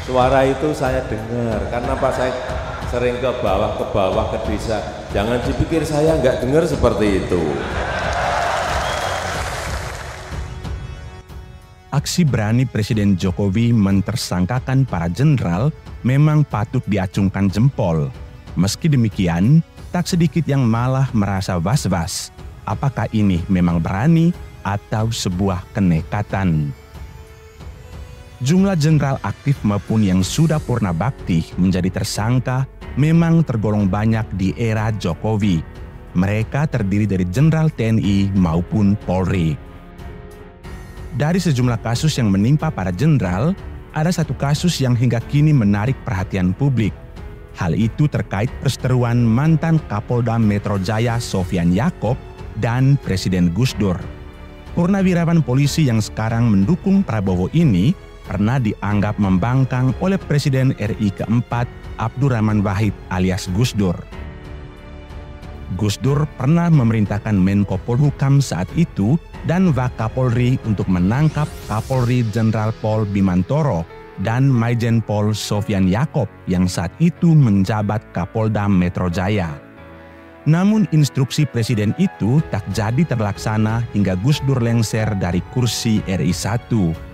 Suara itu saya dengar, karena Pak saya sering ke bawah, ke desa. Jangan dipikir saya nggak dengar seperti itu. Aksi berani Presiden Jokowi mentersangkakan para jenderal memang patut diacungkan jempol. Meski demikian, tak sedikit yang malah merasa was-was. Apakah ini memang berani atau sebuah kenekatan? Jumlah jenderal aktif maupun yang sudah purna bakti menjadi tersangka memang tergolong banyak di era Jokowi. Mereka terdiri dari jenderal TNI maupun Polri. Dari sejumlah kasus yang menimpa para jenderal, ada satu kasus yang hingga kini menarik perhatian publik. Hal itu terkait perseteruan mantan Kapolda Metro Jaya Sofyan Yaakob dan Presiden Gus Dur. Purnawirawan polisi yang sekarang mendukung Prabowo ini pernah dianggap membangkang oleh Presiden RI keempat Abdurrahman Wahid alias Gus Dur. Gus Dur pernah memerintahkan Menko Polhukam saat itu dan Wakapolri untuk menangkap Kapolri Jenderal Pol Bimantoro dan Maijen Pol Sofyan Yaakob yang saat itu menjabat Kapolda Metro Jaya. Namun instruksi presiden itu tak jadi terlaksana hingga Gus Dur lengser dari kursi RI 1.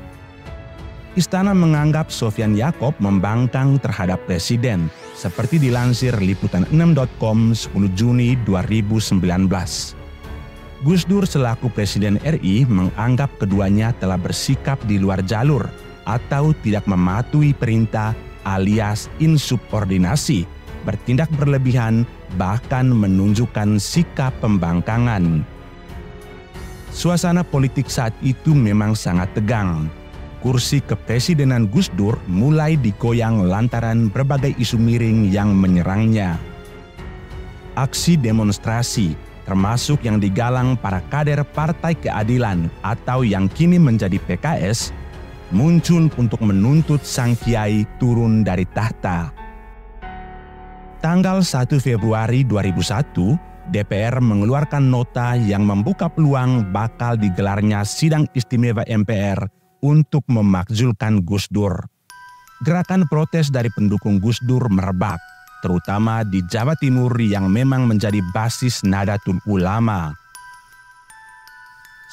Istana menganggap Sofyan Yaakob membangkang terhadap presiden, seperti dilansir liputan6.com 10 Juni 2019. Gus Dur selaku Presiden RI menganggap keduanya telah bersikap di luar jalur atau tidak mematuhi perintah alias insubordinasi, bertindak berlebihan, bahkan menunjukkan sikap pembangkangan. Suasana politik saat itu memang sangat tegang. Kursi kepresidenan Gus Dur mulai digoyang lantaran berbagai isu miring yang menyerangnya. Aksi demonstrasi, termasuk yang digalang para kader Partai Keadilan atau yang kini menjadi PKS, muncul untuk menuntut sang kiai turun dari tahta. Tanggal 1 Februari 2001, DPR mengeluarkan nota yang membuka peluang bakal digelarnya sidang istimewa MPR untuk memakzulkan Gus Dur. Gerakan protes dari pendukung Gus Dur merebak, terutama di Jawa Timur yang memang menjadi basis Nahdlatul Ulama.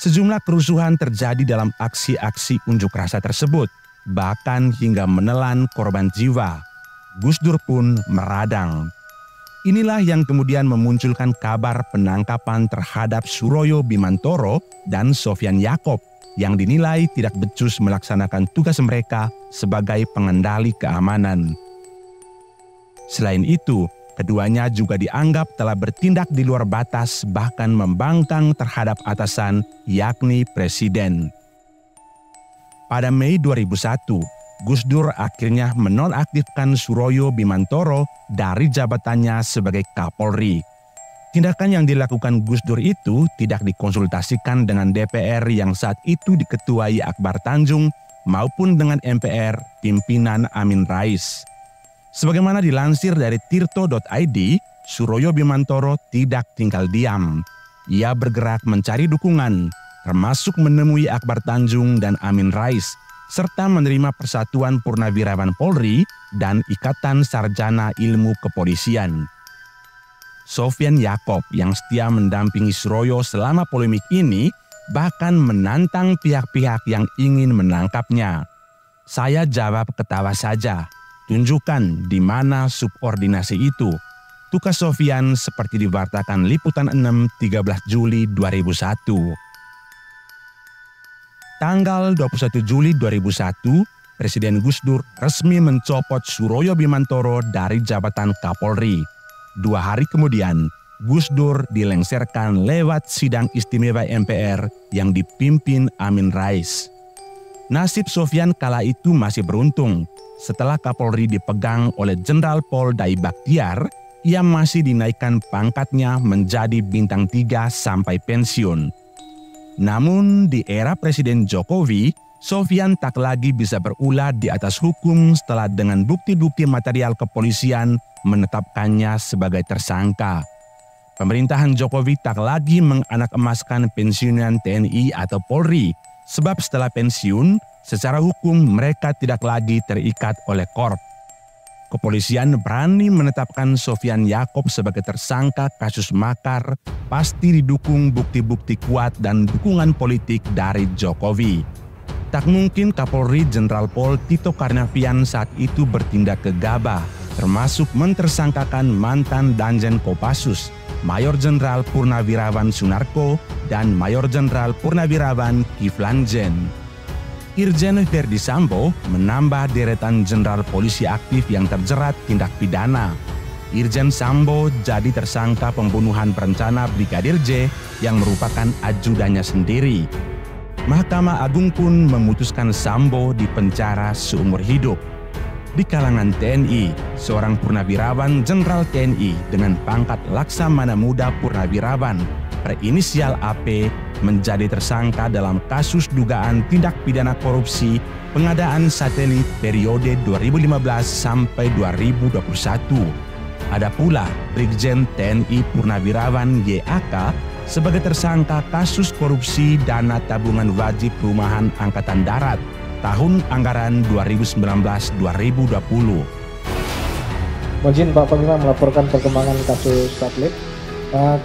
Sejumlah kerusuhan terjadi dalam aksi-aksi unjuk rasa tersebut, bahkan hingga menelan korban jiwa. Gus Dur pun meradang. Inilah yang kemudian memunculkan kabar penangkapan terhadap Suroyo Bimantoro dan Sofyan Yaakob yang dinilai tidak becus melaksanakan tugas mereka sebagai pengendali keamanan. Selain itu, keduanya juga dianggap telah bertindak di luar batas bahkan membangkang terhadap atasan yakni presiden. Pada Mei 2001, Gus Dur akhirnya menonaktifkan Suroyo Bimantoro dari jabatannya sebagai Kapolri. Tindakan yang dilakukan Gus Dur itu tidak dikonsultasikan dengan DPR yang saat itu diketuai Akbar Tanjung maupun dengan MPR pimpinan Amin Rais. Sebagaimana dilansir dari tirto.id, Suroyo Bimantoro tidak tinggal diam. Ia bergerak mencari dukungan, termasuk menemui Akbar Tanjung dan Amin Rais, serta menerima Persatuan Purnawirawan Polri dan Ikatan Sarjana Ilmu Kepolisian. Sofyan Yaakob yang setia mendampingi Suroyo selama polemik ini bahkan menantang pihak-pihak yang ingin menangkapnya. Saya jawab ketawa saja, tunjukkan di mana subordinasi itu. Tukas Sofyan seperti diwartakan Liputan 6 13 Juli 2001. Tanggal 21 Juli 2001, Presiden Gus Dur resmi mencopot Suroyo Bimantoro dari jabatan Kapolri. 2 hari kemudian, Gus Dur dilengserkan lewat sidang istimewa MPR yang dipimpin Amin Rais. Nasib Sofyan kala itu masih beruntung. Setelah Kapolri dipegang oleh Jenderal Pol Dai Bakhtiar, ia masih dinaikkan pangkatnya menjadi bintang 3 sampai pensiun. Namun di era Presiden Jokowi, Sofyan tak lagi bisa berulah di atas hukum setelah dengan bukti-bukti material kepolisian menetapkannya sebagai tersangka. Pemerintahan Jokowi tak lagi menganak-emaskan pensiunan TNI atau Polri, Sebab setelah pensiun, secara hukum mereka tidak lagi terikat oleh Korp. Kepolisian berani menetapkan Sofian Yaakob sebagai tersangka kasus makar pasti didukung bukti-bukti kuat dan dukungan politik dari Jokowi. Tak mungkin Kapolri Jenderal Pol Tito Karnavian saat itu bertindak gegabah, termasuk mentersangkakan mantan Danjen Kopassus, Mayor Jenderal Purnawirawan Sunarko dan Mayor Jenderal Purnawirawan Kiflan Zen. Irjen Verdi Sambo menambah deretan jenderal polisi aktif yang terjerat tindak pidana. Irjen Sambo jadi tersangka pembunuhan berencana Brigadir J yang merupakan ajudannya sendiri. Mahkamah Agung pun memutuskan Sambo dipenjara seumur hidup. Di kalangan TNI, seorang purnawirawan Jenderal TNI dengan pangkat Laksamana Muda Purnawirawan berinisial AP menjadi tersangka dalam kasus dugaan tindak pidana korupsi pengadaan satelit periode 2015 sampai 2021. Ada pula Brigjen TNI Purnawirawan YAK sebagai tersangka kasus korupsi dana tabungan wajib perumahan Angkatan Darat tahun anggaran 2019-2020. Mohon Pak Panglima melaporkan perkembangan kasus satelit.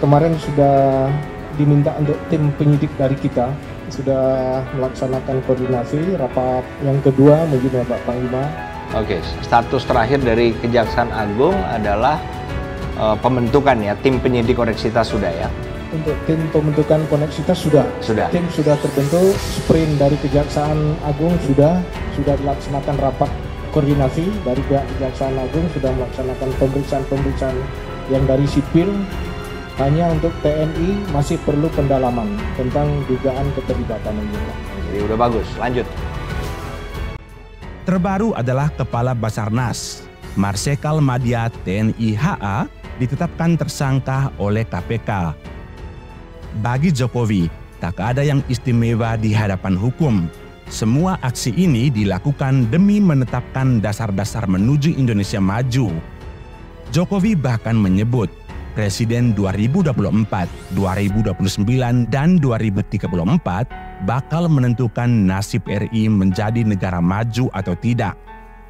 Kemarin sudah diminta untuk tim penyidik dari kita sudah melaksanakan koordinasi rapat yang kedua mungkin Pak Panglima. Oke, status terakhir dari Kejaksaan Agung adalah pembentukan ya tim penyidik koneksitas sudah ya. Untuk tim pembentukan koneksitas sudah. Tim sudah terbentuk, sprint dari Kejaksaan Agung sudah dilaksanakan rapat koordinasi dari pihak Kejaksaan Agung sudah melaksanakan pemeriksaan yang dari sipil. Hanya untuk TNI masih perlu pendalaman tentang dugaan keterlibatan ini. Jadi udah bagus, lanjut. Terbaru adalah Kepala Basarnas, Marsikal Madya TNI HA ditetapkan tersangka oleh KPK. Bagi Jokowi, tak ada yang istimewa di hadapan hukum. Semua aksi ini dilakukan demi menetapkan dasar-dasar menuju Indonesia maju. Jokowi bahkan menyebut Presiden 2024, 2029, dan 2034 bakal menentukan nasib RI menjadi negara maju atau tidak.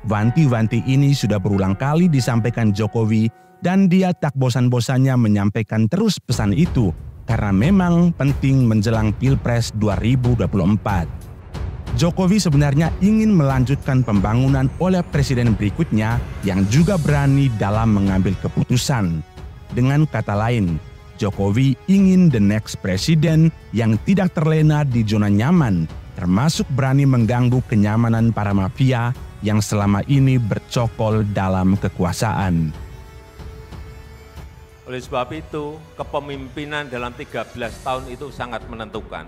Wanti-wanti ini sudah berulang kali disampaikan Jokowi dan dia tak bosan-bosannya menyampaikan terus pesan itu karena memang penting menjelang Pilpres 2024. Jokowi sebenarnya ingin melanjutkan pembangunan oleh presiden berikutnya yang juga berani dalam mengambil keputusan. Dengan kata lain, Jokowi ingin the next presiden yang tidak terlena di zona nyaman, termasuk berani mengganggu kenyamanan para mafia yang selama ini bercokol dalam kekuasaan. Oleh sebab itu, kepemimpinan dalam 13 tahun itu sangat menentukan.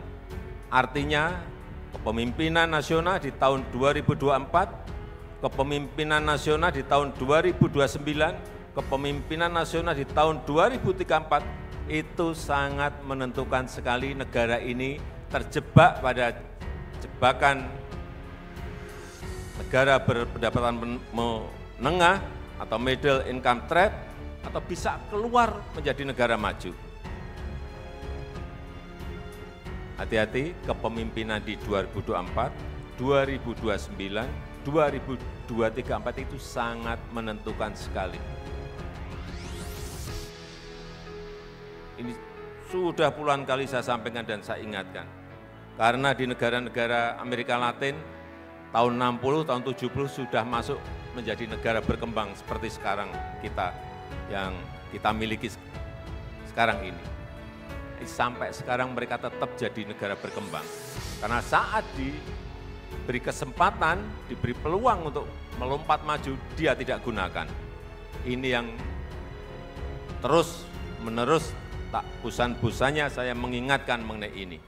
Artinya, kepemimpinan nasional di tahun 2024, kepemimpinan nasional di tahun 2029, kepemimpinan nasional di tahun 2034 itu sangat menentukan sekali. Negara ini terjebak pada jebakan negara berpendapatan menengah atau middle income trap atau bisa keluar menjadi negara maju. Hati-hati, kepemimpinan di 2024, 2029, 2034 itu sangat menentukan sekali. Ini sudah puluhan kali saya sampaikan dan saya ingatkan. Karena di negara-negara Amerika Latin, tahun 60, tahun 70 sudah masuk menjadi negara berkembang seperti sekarang kita yang kita miliki sekarang ini. Sampai sekarang mereka tetap jadi negara berkembang. Karena saat diberi kesempatan, diberi peluang untuk melompat maju, dia tidak gunakan. Ini yang terus-menerus tak bosan-bosannya saya mengingatkan mengenai ini.